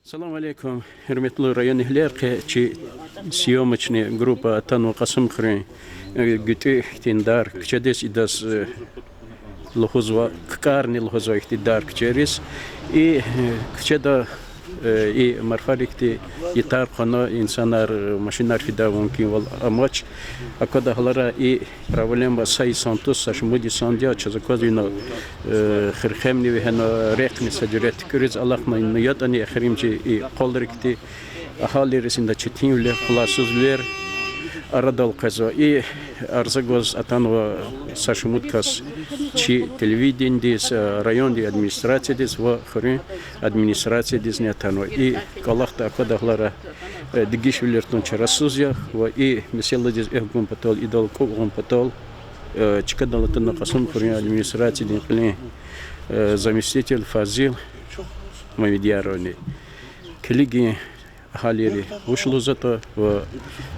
Салам алейкум, хөрмәтле район әһләр, съемочная группа Тану Касым Хрен, Гүтэ Тиндар, Кчадес идас лохозва, Карни лохозва ихтидар Кчерис, и Кчада и марфаликти итар хана инсанар машинар фида мумкин вал амач акада халара и проблема сай сантус сашмуди сандя чазаказина хирхемни вехна рекни саджурет кюриз аллахна ниятани ахримчи и колрикти ахали ресинда читинле хласузлер арадал каза и арзагоз атанва сашмудкас чи телевидендис районди администрациядис ва хрин администрациядис нетано и калахта акадахлара дигишвилертон чарасузя ва и меселадис эхгум патол идол когум патол чикадалатна Касым хрин администрациядин клин заместитель Фазил Мамедьяровни клиги халири ушлузата ва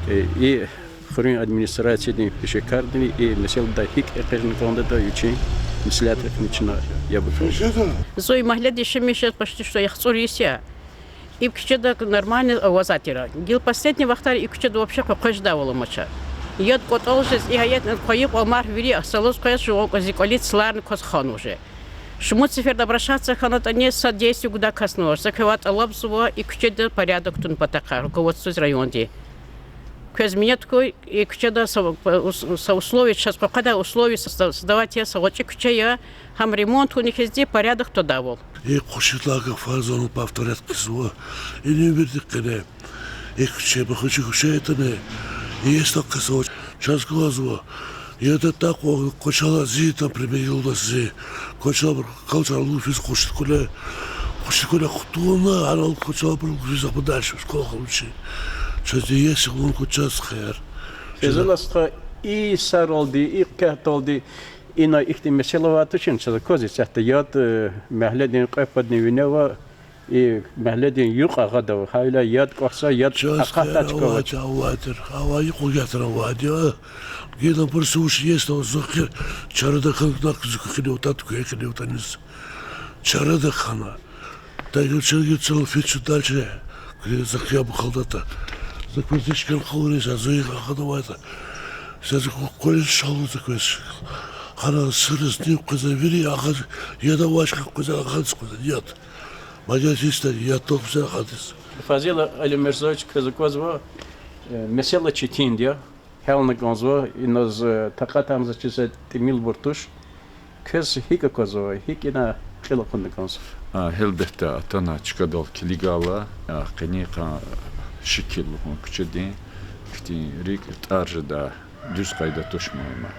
и хрин администрациядин пешекардини и меселда хик экерникондада ючин мислят эхнична ябуфо Зои магляди шемешет почти что яхцурися и кчеда нормально вазатира гил последний вахтар и кчеда вообще покажда воломача яд котолжес и хаят коип омар вири асалос коят что казиколит сларн косхан уже Шму цифер обращаться ханат не содействие куда коснулось закрывать алабзува и кчеда порядок тун потака руководство районди Кез меня такой и кчеда со условий сейчас когда условия создавать я савочек кчея хам ремонт у них везде порядок то давал. И кушитлага фазону повторят ксво и не верит кене. И кче бы хочу это не. И есть так ксво сейчас глазу. И это так он кочала зита примерил да зи. Кочала кочала луфис кушикуля хтуна, а он кочала луфис подальше школа лучше. Чази есть лунку час хэр. Эзеласта и саролди и католди ина ихти меселават üçün чазакази сахта яд мәхледин қайпадни винева и мәхледин юқ ағада хайла яд қақса яд ақатачкава Ава и қуятра вадя. Гедан пырсуш есть он зохер чарада ханак зухили утат куекли утанис. Чарада хана. Да ючел фичу дальше. Где захяб халдата. Закрутичкам хаури зазуи хадавайта. Сейчас колен шалу такой. Хана сырыс не козавери, а яда вашка коза хадс коза яд. Магазиста яд топса хадис. Фазила Али Мирзович казаказва месела читиндия хелна ганзва иназ тақатам за чиза тимил буртуш кез хика казва хикина хела кундаканс Elbette atana çıkadal kiligala qeniqa şekil küçedin rik tarjda düz qayda toşmama.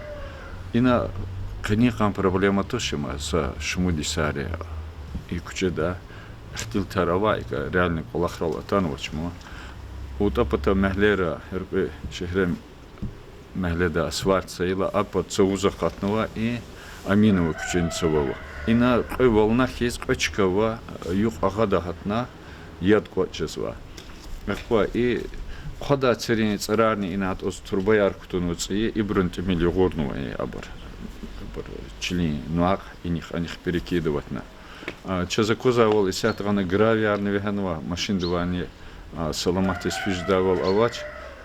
İna qeniqa problema toşma sa şmudi sare и küçeda ihtil taravayka realni qolaqral atanvoçmu. Utapata mehlera şehre mehleda svartsayla apat sovuza qatnova и Аминова küçentsova. Ина волна хез кочкова юq агада хатна яд кочесва. Мехва и хода церин царарни инат оз турбаяр кутунуци и брунтемили горнува и абар чили нуак иних аних перекидыватна. Чазакоза вол исятгана гравиарни веханва машин дувани саламатис фиждавал авач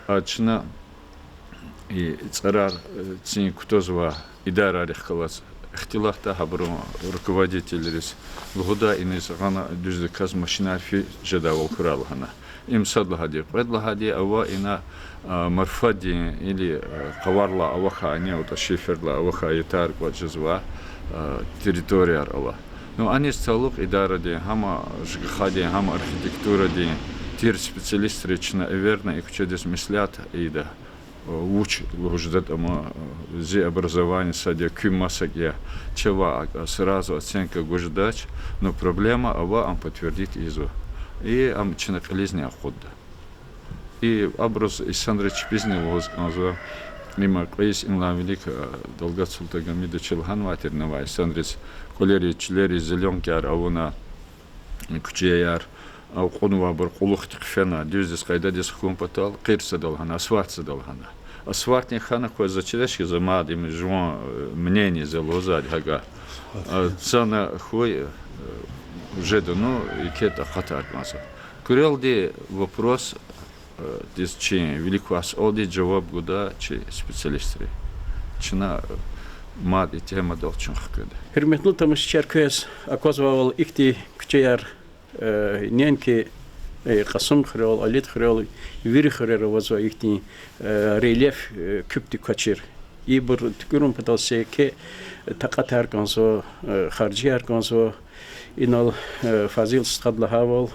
ачна и царар цин кутозва идара рехкалас Ихтилахта хабру руководителерис года инес гана дүзде каз машина фи жадавал куралхана им садлагади предлагади ава ина марфади или каварла аваха не ута шиферла аваха ятар кваджзва территорияр ала но они сталук идаради хама жгхади хама архитектура ди тир специалист речна эверна и кучедес мислят ида уч луждат ама зи образование садя кюмасагя чева сразу оценка гуждач но проблема ава ам подтвердит изо и ам чинакализни охудда и образ Исандрич Пизнилоз назва мимо квейс инлавилик Долгат Султагамида Челхан ватернава Исандрич колери члери зеленкар авона кучеяр او قنوا برقلوخ تقفنا ديز قايده ديس كومباتال قير سدالهنا اسوات سدالهنا اسواتني خانه كو зачелешки за мадим жуан мнение за лозад хага цана хой уже давно и кета хатар маса Курелди вопрос, че великвас олди джаваб гуда, че специалисты. Чина мад и тема долчун хкада. Hürmetli tanışçılarımız akvazval ikti küçüğer nenki Kasım Kırol, Alit Kırol, Viri Kırol vazva ikti relief küptü kaçır. İyi bir tükürüm pedalse ki takat erkanso, harcı erkanso, inal fazil skadla haval,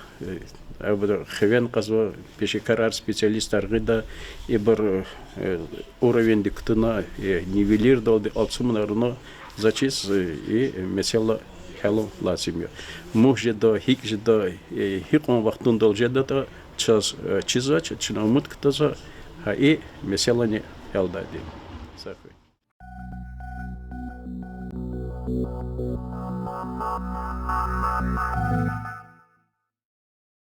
bu хевен казва пеше карар специалисттар гыда и бір уровень диктына нивелир долды алсумнарына зачис и mesela hello lazım. Muhjeda hikjeda hikon vaktun doljeda da çizaç çinamut kıtaza ha и mesela ne helda değil. Sakın.